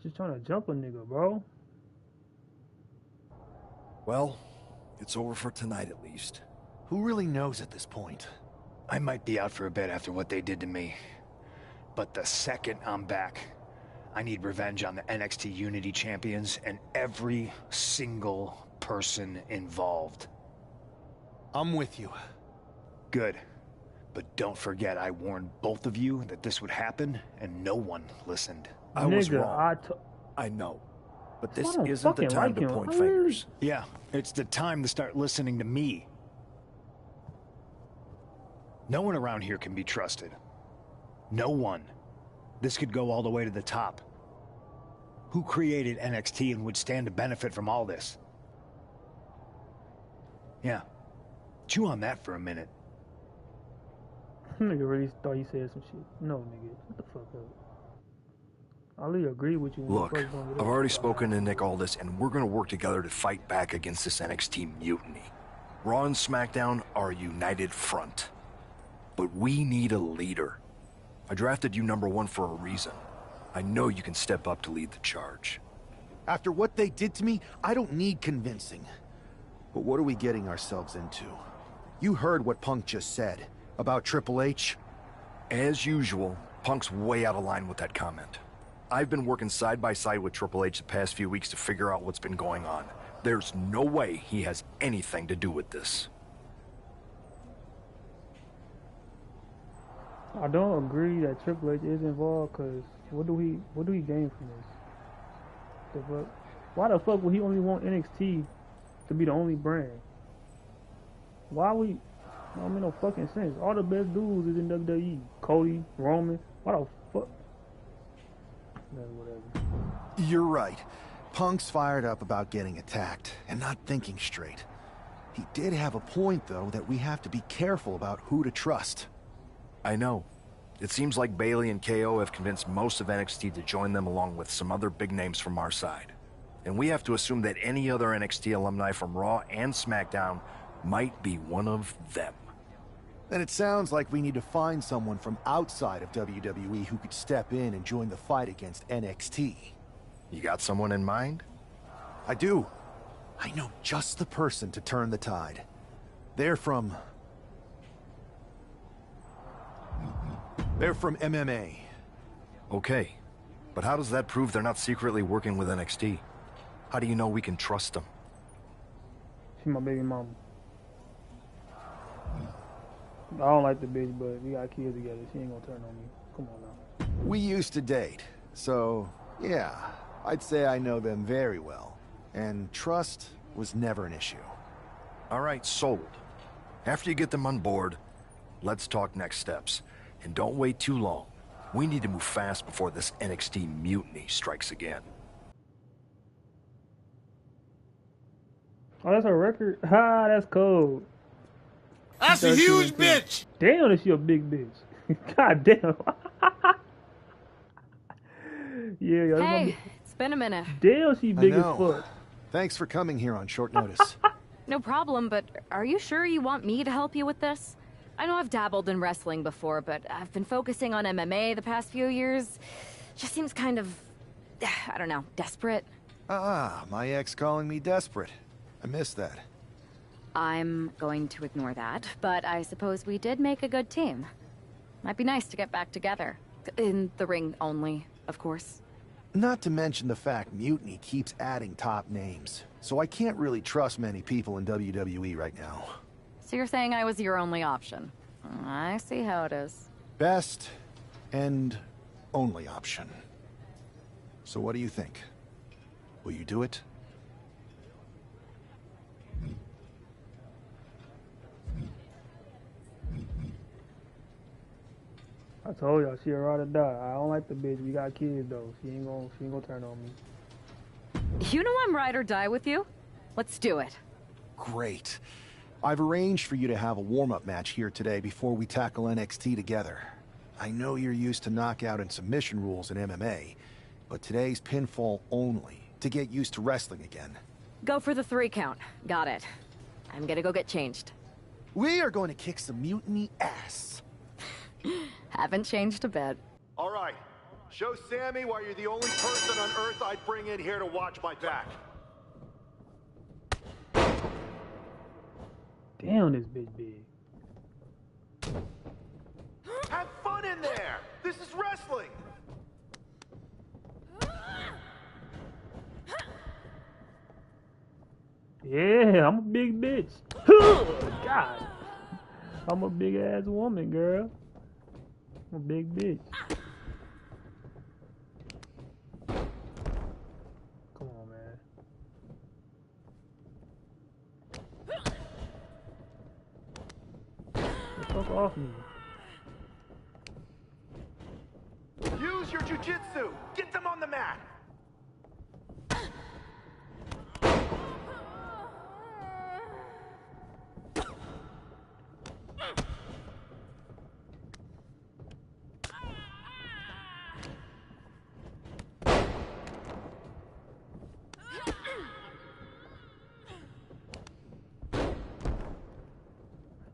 Just trying to jump a nigga, bro. Well, it's over for tonight at least. Who really knows at this point? I might be out for a bit after what they did to me. But the second I'm back, I need revenge on the NXT Unity Champions and every single person involved. I'm with you. Good. But don't forget I warned both of you that this would happen, and no one listened. I was wrong. I know. But this isn't the time to point fingers. Yeah, it's the time to start listening to me. No one around here can be trusted. No one. This could go all the way to the top. Who created NXT and would stand to benefit from all this? Yeah. Chew on that for a minute. Nigga really thought he said some shit. No, nigga. What the fuck up? Ali agree with you. Look, I've already spoken to Nick Aldis, and we're gonna work together to fight back against this NXT mutiny. Raw and SmackDown are a united front. But we need a leader. I drafted you #1 for a reason. I know you can step up to lead the charge. After what they did to me, I don't need convincing. But what are we getting ourselves into? You heard what Punk just said about Triple H. As usual, Punk's way out of line with that comment. I've been working side by side with Triple H the past few weeks to figure out what's been going on. There's no way he has anything to do with this. I don't agree that Triple H is involved, cause what do we gain from this? The fuck? Why the fuck would he only want NXT to be the only brand? Why we? Don't make no fucking sense. All the best dudes is in WWE. Cody, Roman. Why the fuck? No, whatever. You're right. Punk's fired up about getting attacked and not thinking straight. He did have a point, though, that we have to be careful about who to trust. I know. It seems like Bayley and KO have convinced most of NXT to join them along with some other big names from our side. And we have to assume that any other NXT alumni from Raw and SmackDown might be one of them. Then it sounds like we need to find someone from outside of WWE who could step in and join the fight against NXT. You got someone in mind? I do. I know just the person to turn the tide. They're from MMA. Okay, but how does that prove they're not secretly working with NXT? How do you know we can trust them? She's my baby mama. I don't like the bitch, but we got kids together. She ain't gonna turn on me. Come on now. We used to date, so yeah, I'd say I know them very well. And trust was never an issue. All right, sold. After you get them on board, let's talk next steps. And don't wait too long. We need to move fast before this NXT mutiny strikes again. Oh, that's a record? Ha, that's cold. That's a huge bitch! Damn, is she a big bitch. God damn. Yeah, yo, hey, it's been a minute. Damn, she big as fuck. Thanks for coming here on short notice. No problem, but are you sure you want me to help you with this? I know I've dabbled in wrestling before, but I've been focusing on MMA the past few years. Just seems kind of, I don't know, desperate. Ah, my ex calling me desperate. I missed that. I'm going to ignore that, but I suppose we did make a good team. Might be nice to get back together. In the ring only, of course. Not to mention the fact Mutiny keeps adding top names, so I can't really trust many people in WWE right now. So you're saying I was your only option? I see how it is. Best and only option. So what do you think? Will you do it? I told y'all she a ride or die. I don't like the bitch. We got kids though. She ain't gonna turn on me. You know I'm ride or die with you. Let's do it. Great. I've arranged for you to have a warm-up match here today before we tackle NXT together. I know you're used to knockout and submission rules in MMA, but today's pinfall only, to get used to wrestling again. Go for the 3 count. Got it. I'm gonna go get changed. We are going to kick some Mutiny ass. Haven't changed a bit. All right, Show Sammy why you're the only person on Earth I'd bring in here to watch my back. Damn, this bitch big. Have fun in there! This is wrestling! Yeah, I'm a big bitch. God. I'm a big ass woman, girl. I'm a big bitch. Come on, man. Get the fuck off me. Use your jujitsu! Get them on the mat!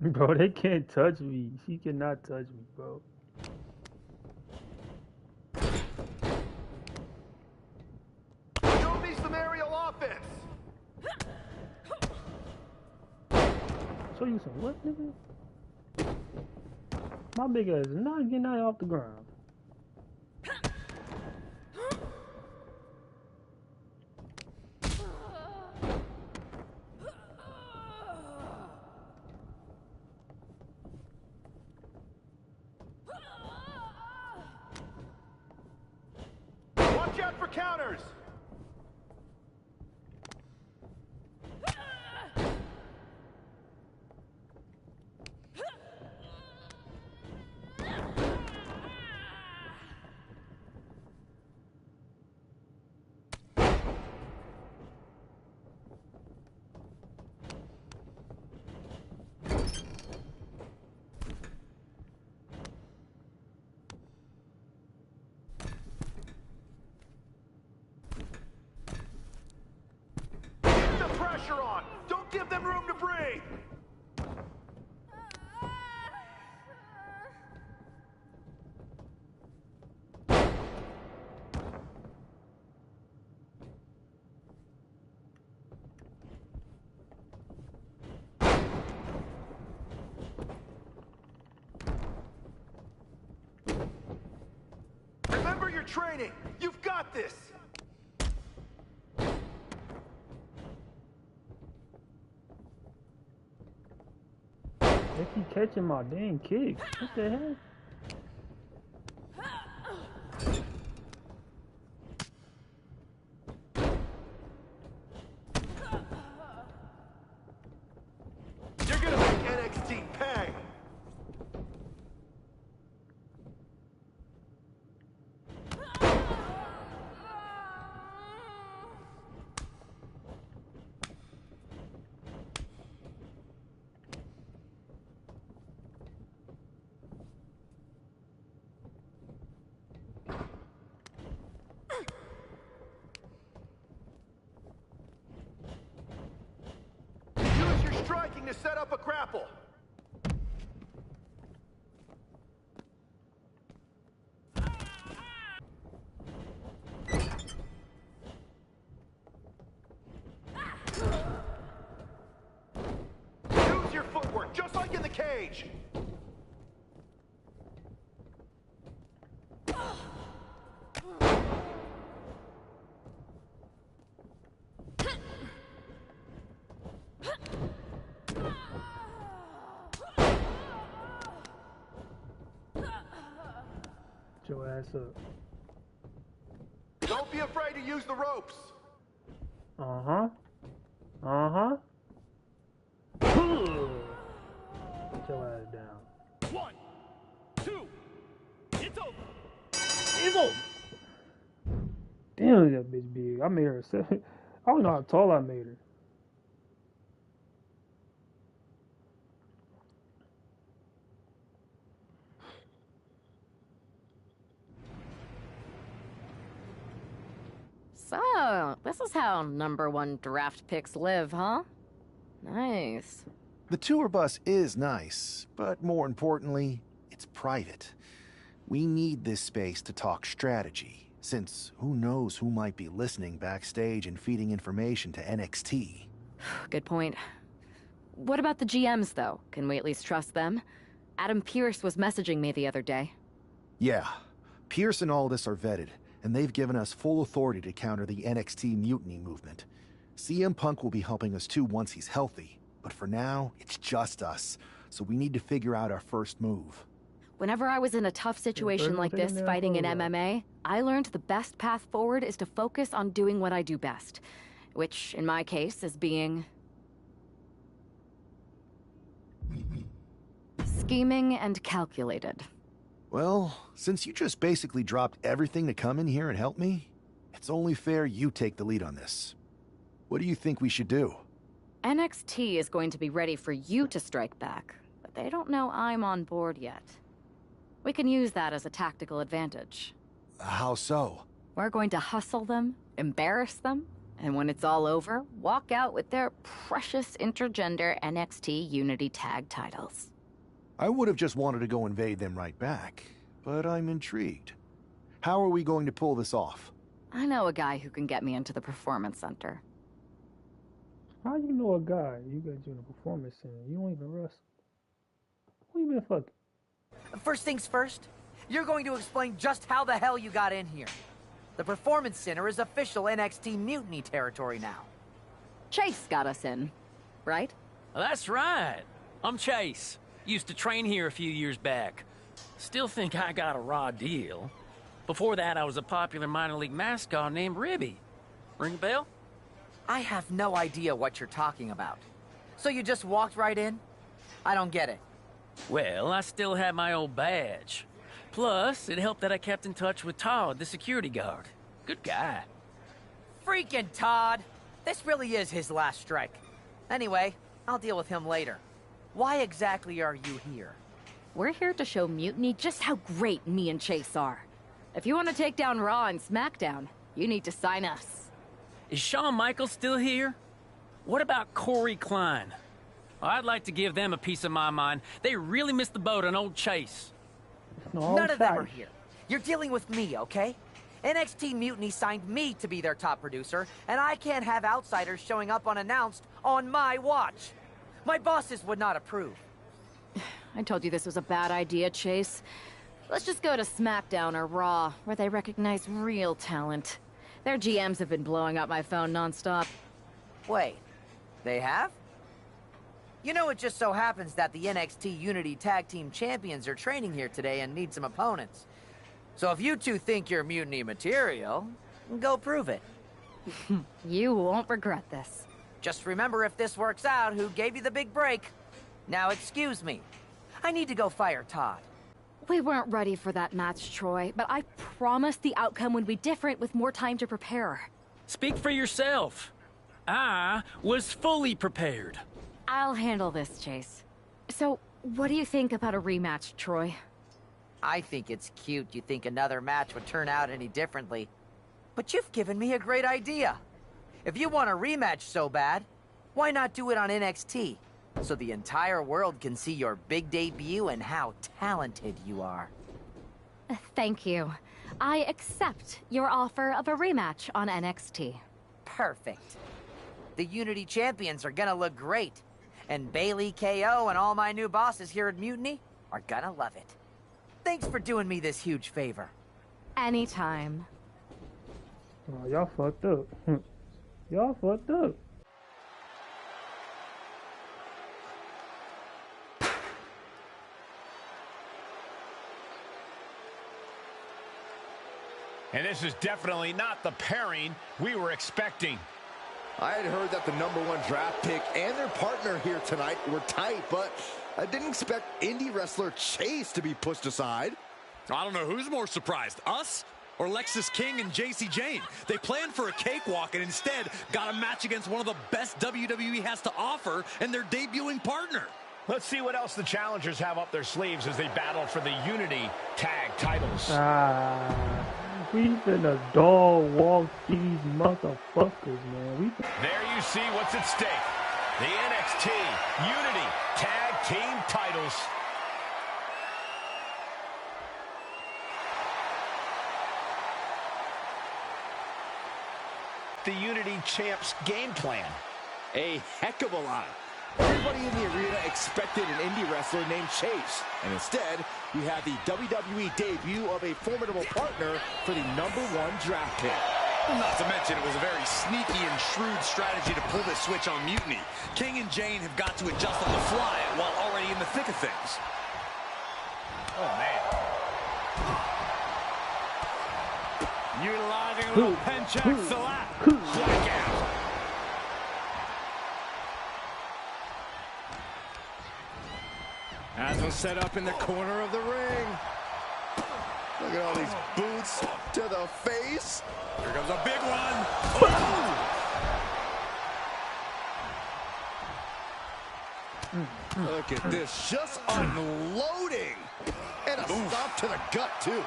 Bro, they can't touch me. She cannot touch me, bro. Show me some aerial offense! Show you some what, nigga? My big ass is not getting out off the ground. Watch out for counters! Pressure on! Don't give them room to breathe! Remember your training! You've got this! They keep catching my dang kicks. What the heck? You're gonna make NXT pay! Use your striking to set up a grapple! Use your footwork, just like in the cage! Get your ass up. Don't be afraid to use the ropes! Uh-huh. Uh-huh. Get your ass down. 1, 2, it's over. It's over. Damn, that bitch big. I made her 7. I don't know how tall I made her. So, this is how #1 draft picks live, huh? Nice. The tour bus is nice, but more importantly, it's private. We need this space to talk strategy, since who knows who might be listening backstage and feeding information to NXT. Good point. What about the GMs, though? Can we at least trust them? Adam Pearce was messaging me the other day. Yeah, Pierce and Aldis are vetted, and they've given us full authority to counter the NXT mutiny movement. CM Punk will be helping us too once he's healthy, but for now, it's just us, so we need to figure out our first move. Whenever I was in a tough situation like this fighting in MMA, I learned the best path forward is to focus on doing what I do best. Which, in my case, is being... scheming and calculated. Well, since you just basically dropped everything to come in here and help me, it's only fair you take the lead on this. What do you think we should do? NXT is going to be ready for you to strike back, but they don't know I'm on board yet. We can use that as a tactical advantage. How so? We're going to hustle them, embarrass them, and when it's all over, walk out with their precious intergender NXT Unity Tag titles. I would have just wanted to go invade them right back, but I'm intrigued. How are we going to pull this off? I know a guy who can get me into the Performance Center. How you know a guy? You got you in a performance center. You don't even wrestle. Who you been fucking? First things first, you're going to explain just how the hell you got in here. The Performance Center is official NXT Mutiny territory now. Chase got us in, right? That's right. I'm Chase. Used to train here a few years back. Still think I got a raw deal. Before that, I was a popular minor league mascot named Ribby. Ring a bell? I have no idea what you're talking about. So you just walked right in? I don't get it. Well, I still had my old badge. Plus, it helped that I kept in touch with Todd, the security guard. Good guy. Freaking Todd! This really is his last strike. Anyway, I'll deal with him later. Why exactly are you here? We're here to show Mutiny just how great me and Chase are. If you want to take down Raw and SmackDown, you need to sign us. Is Shawn Michaels still here? What about Corey Klein? I'd like to give them a piece of my mind. They really missed the boat on old Chase. No, None of them are here. You're dealing with me, okay? NXT Mutiny signed me to be their top producer, and I can't have outsiders showing up unannounced on my watch. My bosses would not approve. I told you this was a bad idea, Chase. Let's just go to SmackDown or Raw, where they recognize real talent. Their GMs have been blowing up my phone nonstop. Wait, they have? You know, it just so happens that the NXT Unity Tag Team Champions are training here today and need some opponents. So if you two think you're Mutiny material, go prove it. You won't regret this. Just remember, if this works out, who gave you the big break. Now excuse me. I need to go fire Todd. We weren't ready for that match, Troy, but I promise the outcome would be different with more time to prepare. Speak for yourself. I was fully prepared. I'll handle this, Chase. So, what do you think about a rematch, Troy? I think it's cute you think another match would turn out any differently. But you've given me a great idea. If you want a rematch so bad, why not do it on NXT? So the entire world can see your big debut and how talented you are. Thank you. I accept your offer of a rematch on NXT. Perfect. The Unity Champions are gonna look great. And Bailey, KO, and all my new bosses here at Mutiny are gonna love it. Thanks for doing me this huge favor. Anytime. Oh, y'all fucked up. Y'all fucked up. And this is definitely not the pairing we were expecting. I had heard that the #1 draft pick and their partner here tonight were tight, but I didn't expect indie wrestler Chase to be pushed aside. I don't know who's more surprised, us or Lexis King and JC Jane. They planned for a cakewalk and instead got a match against one of the best WWE has to offer and their debuting partner. Let's see what else the challengers have up their sleeves as they battle for the Unity Tag titles. We finna dog walk these motherfuckers, man. There you see what's at stake. The NXT Unity Tag Team titles. the Unity Champs' game plan? A heck of a lot. Everybody in the arena expected an indie wrestler named Chase. And instead, we have the WWE debut of a formidable partner for the #1 draft pick. Well, not to mention, it was a very sneaky and shrewd strategy to pull this switch on Mutiny. King and Jane have got to adjust on the fly while already in the thick of things. Oh, man. Utilizing a little pen check to the lap. Blackout. As was set up in the corner of the ring. Look at all these boots to the face. Here comes a big one. Oh! Look at this, just unloading. And a stop to the gut, too.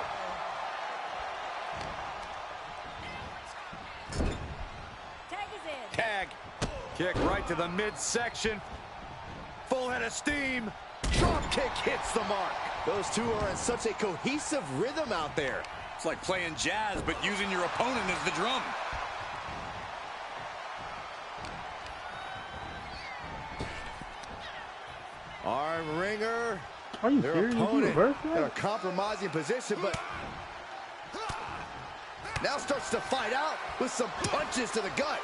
Tag is in. Tag. Kick right to the midsection. Full head of steam. Drop kick hits the mark. Those two are in such a cohesive rhythm out there. It's like playing jazz, but using your opponent as the drum. Arm wringer. Are you Their serious? You opponent reverse in that? a compromising position, but now starts to fight out with some punches to the gut.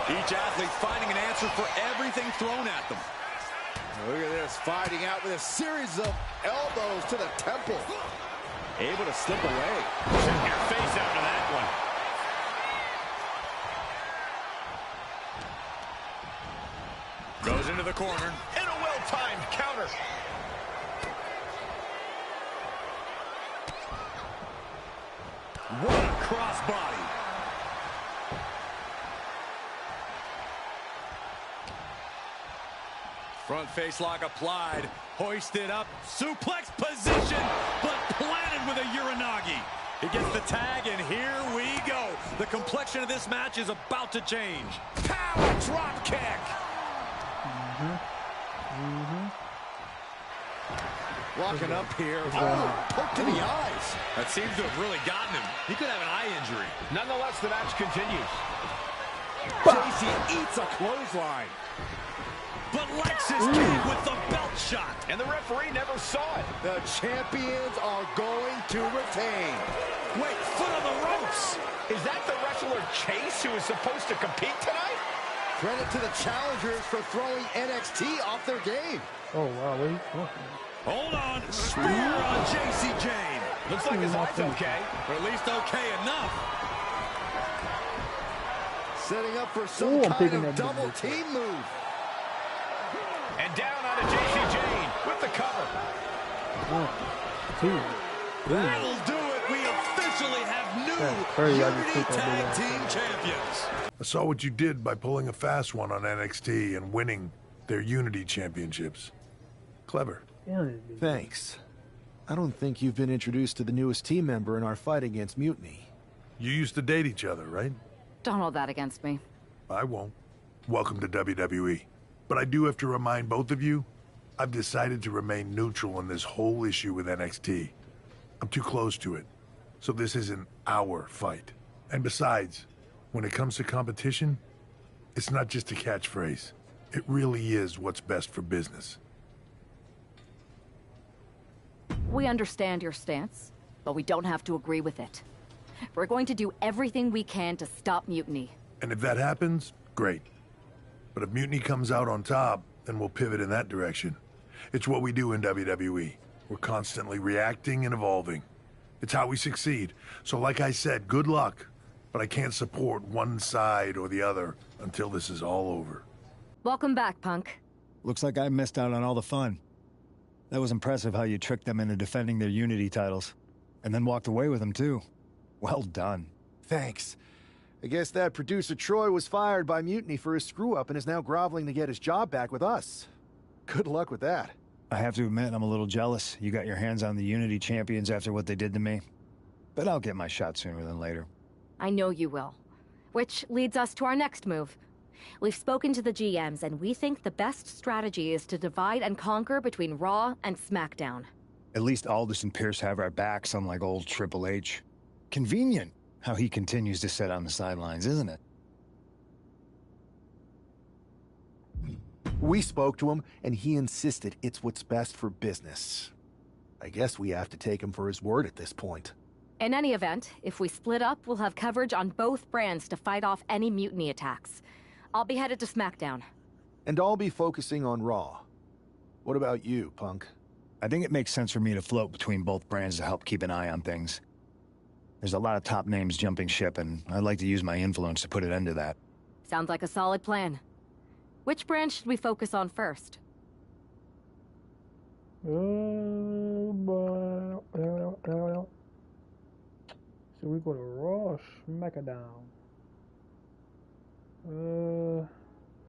Each athlete finding an answer for everything thrown at them. Look at this, fighting out with a series of elbows to the temple. Able to slip away. Check your face out of that one. Goes into the corner. And a well-timed counter. What a crossbody. Front face lock applied. Hoisted up. Suplex position, but planted with a Uranagi. He gets the tag, and here we go. The complexion of this match is about to change. Power drop kick. Walking up here. Oh, poke to the eyes. That seems to have really gotten him. He could have an eye injury. Nonetheless, the match continues. JC eats a clothesline. But Lexus came with the belt shot. And the referee never saw it. The champions are going to retain. Wait, foot on the ropes. Is that the wrestler Chase who is supposed to compete tonight? Credit to the challengers for throwing NXT off their game. Oh wow, what are you talking? Hold on. Spear on JC Jane. Looks like his eye's okay. Or at least okay enough. Setting up for some Ooh, I'm kind picking of that double big team move. And down onto JC Jane with the cover. 1, 2, 3. That'll do it. We officially have new That's crazy. I just Unity took that Tag big Team Champions. I saw what you did by pulling a fast one on NXT and winning their Unity Championships. Clever. Thanks. I don't think you've been introduced to the newest team member in our fight against Mutiny. You used to date each other, right? Don't hold that against me. I won't. Welcome to WWE. But I do have to remind both of you, I've decided to remain neutral in this whole issue with NXT. I'm too close to it. So this isn't our fight. And besides, when it comes to competition, it's not just a catchphrase. It really is what's best for business. We understand your stance, but we don't have to agree with it. We're going to do everything we can to stop Mutiny. And if that happens, great. But if Mutiny comes out on top, then we'll pivot in that direction. It's what we do in WWE. We're constantly reacting and evolving. It's how we succeed. So like I said, good luck. But I can't support one side or the other until this is all over. Welcome back, Punk. Looks like I missed out on all the fun. That was impressive how you tricked them into defending their Unity titles. And then walked away with them, too. Well done. Thanks. I guess that producer Troy was fired by Mutiny for his screw-up and is now groveling to get his job back with us. Good luck with that. I have to admit, I'm a little jealous. You got your hands on the Unity champions after what they did to me. But I'll get my shot sooner than later. I know you will. Which leads us to our next move. We've spoken to the GMs, and we think the best strategy is to divide and conquer between Raw and SmackDown. At least Aldous and Pierce have our backs, unlike old Triple H. Convenient. how he continues to sit on the sidelines, isn't it? We spoke to him, and he insisted it's what's best for business. I guess we have to take him for his word at this point. In any event, if we split up, we'll have coverage on both brands to fight off any mutiny attacks. I'll be headed to SmackDown. And I'll be focusing on Raw. What about you, Punk? I think it makes sense for me to float between both brands to help keep an eye on things. There's a lot of top names jumping ship, and I'd like to use my influence to put an end to that. Sounds like a solid plan. Which brand should we focus on first? So we go to Raw, SmackDown.